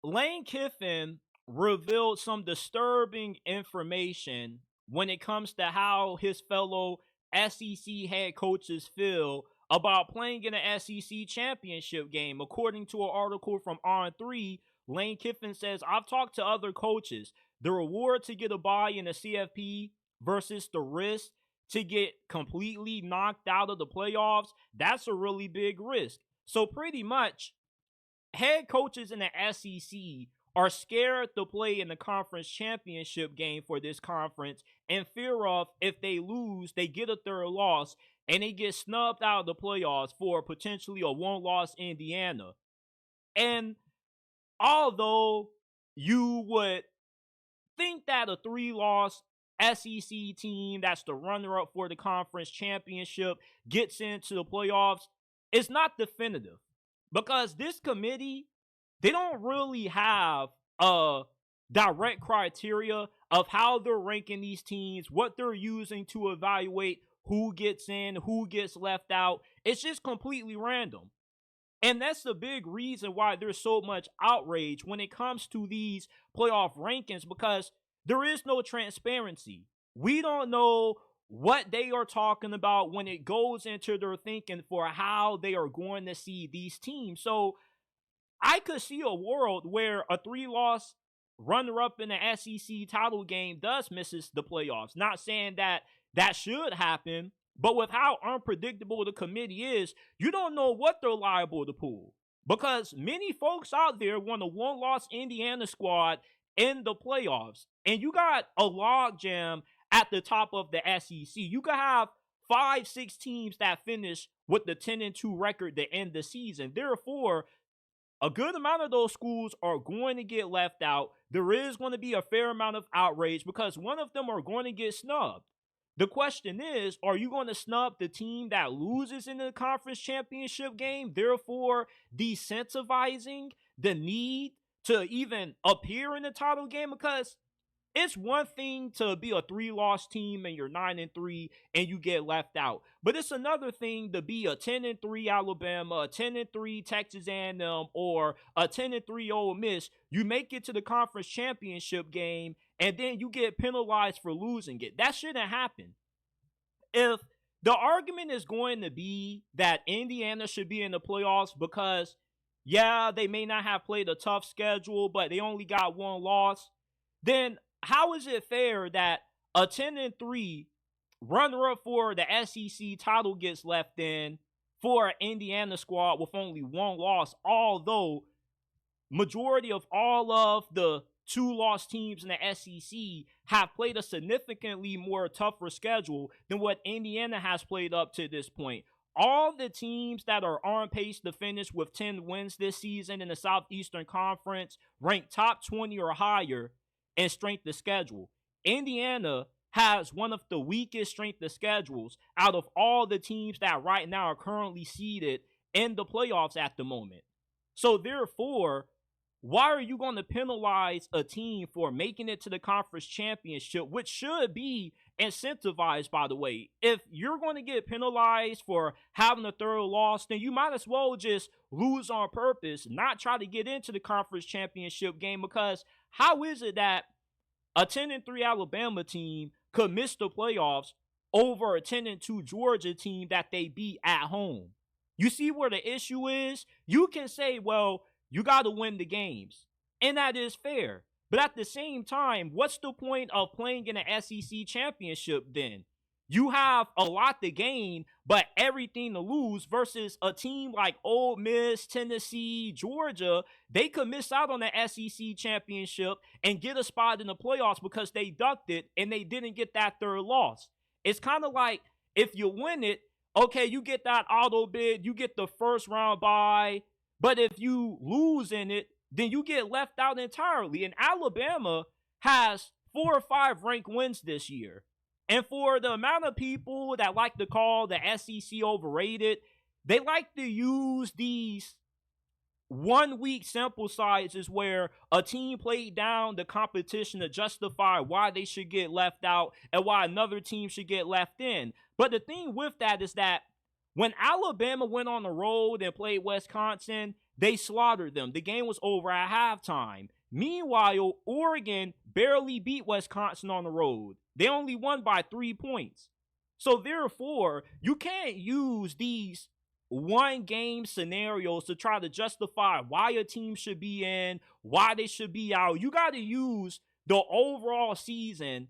Lane Kiffin revealed some disturbing information when it comes to how his fellow SEC head coaches feel about playing in an SEC championship game. According to an article from On3, Lane Kiffin says, I've talked to other coaches. The reward to get a bye in the CFP versus the risk to get completely knocked out of the playoffs, that's a really big risk. So pretty much, head coaches in the SEC are scared to play in the conference championship game for this conference in fear of if they lose, they get a third loss and they get snubbed out of the playoffs for potentially a one-loss Indiana. And although you would think that a three-loss SEC team that's the runner-up for the conference championship gets into the playoffs, it's not definitive. Because this committee, they don't really have a direct criteria of how they're ranking these teams, what they're using to evaluate who gets in, who gets left out. It's just completely random. And that's the big reason why there's so much outrage when it comes to these playoff rankings, because there is no transparency. We don't know what they are talking about when it goes into their thinking for how they are going to see these teams. So I could see a world where a three-loss runner-up in the SEC title game does misses the playoffs. Not saying that that should happen, but with how unpredictable the committee is, you don't know what they're liable to pull. Because many folks out there want a one-loss Indiana squad in the playoffs. And you got a logjam at the top of the SEC. You could have 5-6 teams that finish with the 10-2 record to end the season. Therefore, a good amount of those schools are going to get left out. There is going to be a fair amount of outrage because one of them are going to get snubbed. The question is, are you going to snub the team that loses in the conference championship game, therefore decentivizing the need to even appear in the title game? Because it's one thing to be a three-loss team and you're 9-3 and you get left out, but it's another thing to be a 10-3 Alabama, a 10-3 Texas A&M, or a 10-3 Ole Miss. You make it to the conference championship game and then you get penalized for losing it. That shouldn't happen. If the argument is going to be that Indiana should be in the playoffs because, yeah, they may not have played a tough schedule, but they only got one loss, then how is it fair that a 10-3 runner-up for the SEC title gets left in for an Indiana squad with only one loss, although majority of all of the two-loss teams in the SEC have played a significantly more tougher schedule than what Indiana has played up to this point? All the teams that are on pace to finish with 10 wins this season in the Southeastern Conference rank top 20 or higher in strength of schedule. Indiana has one of the weakest strength of schedules out of all the teams that right now are currently seeded in the playoffs at the moment. So therefore, why are you going to penalize a team for making it to the conference championship, which should be incentivized, by the way? If you're going to get penalized for having a third loss, then you might as well just lose on purpose, not try to get into the conference championship game, because how is it that a 10-3 Alabama team could miss the playoffs over a 10-2 Georgia team that they beat at home? You see where the issue is? You can say, well, you got to win the games, and that is fair. But at the same time, what's the point of playing in an SEC championship then? You have a lot to gain, but everything to lose, versus a team like Ole Miss, Tennessee, Georgia. They could miss out on the SEC championship and get a spot in the playoffs because they ducked it and they didn't get that third loss. It's kind of like if you win it, okay, you get that auto bid, you get the first round bye. But if you lose in it, then you get left out entirely. And Alabama has 4 or 5 ranked wins this year. And for the amount of people that like to call the SEC overrated, they like to use these 1-week sample sizes where a team played down the competition to justify why they should get left out and why another team should get left in. But the thing with that is that when Alabama went on the road and played Wisconsin, they slaughtered them. The game was over at halftime. Meanwhile, Oregon barely beat Wisconsin on the road. They only won by 3 points. So therefore, you can't use these one game scenarios to try to justify why a team should be in, why they should be out. You got to use the overall season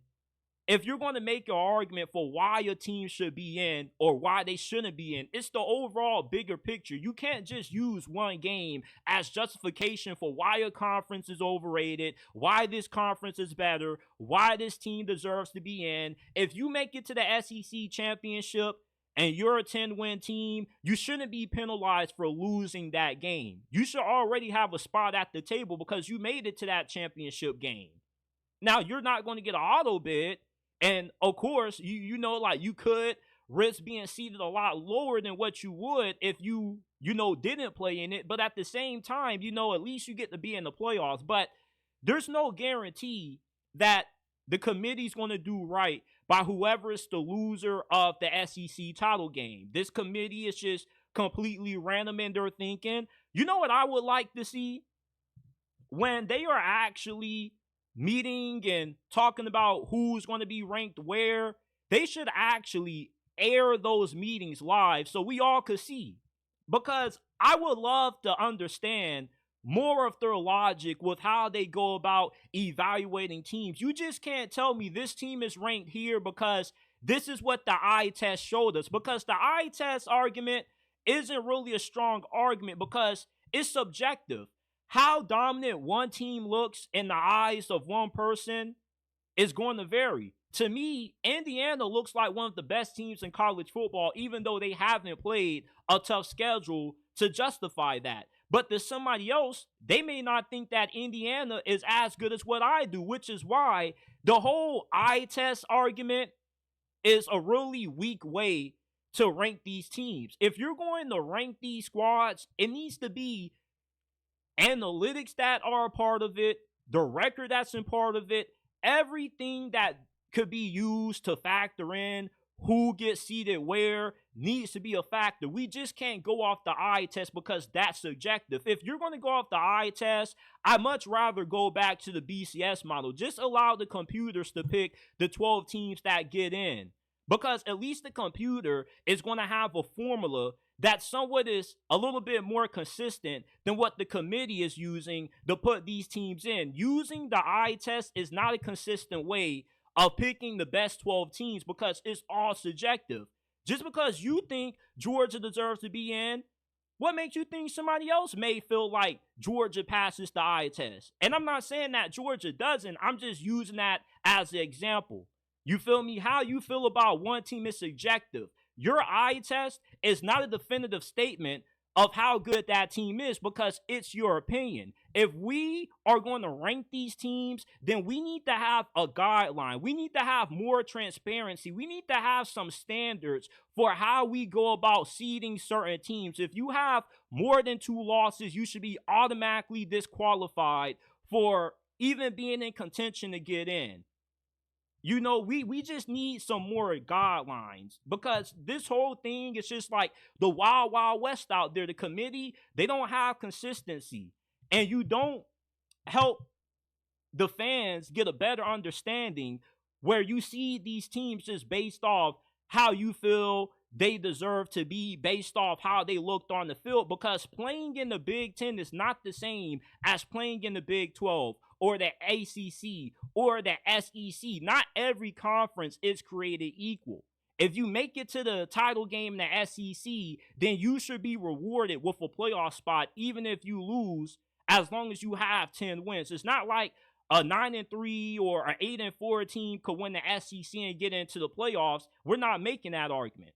if you're going to make your argument for why a team should be in or why they shouldn't be in. It's the overall bigger picture. You can't just use one game as justification for why a conference is overrated, why this conference is better, why this team deserves to be in. If you make it to the SEC championship and you're a 10-win team, you shouldn't be penalized for losing that game. You should already have a spot at the table because you made it to that championship game. Now, you're not going to get an auto bid. And of course, you know, like you could risk being seated a lot lower than what you would if you didn't play in it. But at the same time, at least you get to be in the playoffs. But there's no guarantee that the committee's going to do right by whoever is the loser of the SEC title game. This committee is just completely random in their thinking. You know what I would like to see? When they are actually meeting and talking about who's going to be ranked where, they should actually air those meetings live so we all could see. Because I would love to understand more of their logic with how they go about evaluating teams. You just can't tell me this team is ranked here because this is what the eye test showed us. Because the eye test argument isn't really a strong argument because it's subjective. How dominant one team looks in the eyes of one person is going to vary. To me, Indiana looks like one of the best teams in college football, even though they haven't played a tough schedule to justify that. But to somebody else, they may not think that Indiana is as good as what I do, which is why the whole eye test argument is a really weak way to rank these teams. If you're going to rank these squads, it needs to be analytics that are a part of it, the record that's in part of it, everything that could be used to factor in who gets seated where needs to be a factor. We just can't go off the eye test because that's subjective. If you're going to go off the eye test, I'd much rather go back to the BCS model. Just allow the computers to pick the 12 teams that get in. Because at least the computer is going to have a formula that somewhat is a little bit more consistent than what the committee is using to put these teams in. Using the eye test is not a consistent way of picking the best 12 teams because it's all subjective. Just because you think Georgia deserves to be in, what makes you think somebody else may feel like Georgia passes the eye test? And I'm not saying that Georgia doesn't. I'm just using that as an example. You feel me? How you feel about one team is subjective. Your eye test is not a definitive statement of how good that team is because it's your opinion. If we are going to rank these teams, then we need to have a guideline. We need to have more transparency. We need to have some standards for how we go about seeding certain teams. If you have more than 2 losses, you should be automatically disqualified for even being in contention to get in. We just need some more guidelines because this whole thing is just like the wild, wild west out there. The committee, they don't have consistency. And you don't help the fans get a better understanding where you see these teams just based off how you feel they deserve to be, based off how they looked on the field, because playing in the Big Ten is not the same as playing in the Big 12 or the ACC or the SEC. Not every conference is created equal. If you make it to the title game in the SEC, then you should be rewarded with a playoff spot, even if you lose, as long as you have 10 wins. It's not like a 9-3 or an 8-4 team could win the SEC and get into the playoffs. We're not making that argument.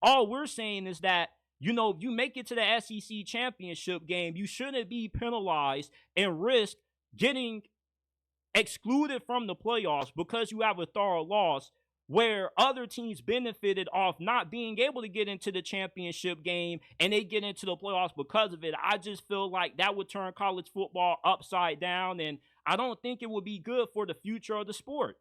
All we're saying is that, if you make it to the SEC championship game, you shouldn't be penalized and risk getting excluded from the playoffs because you have a thorough loss where other teams benefited off not being able to get into the championship game and they get into the playoffs because of it. I just feel like that would turn college football upside down, and I don't think it would be good for the future of the sport.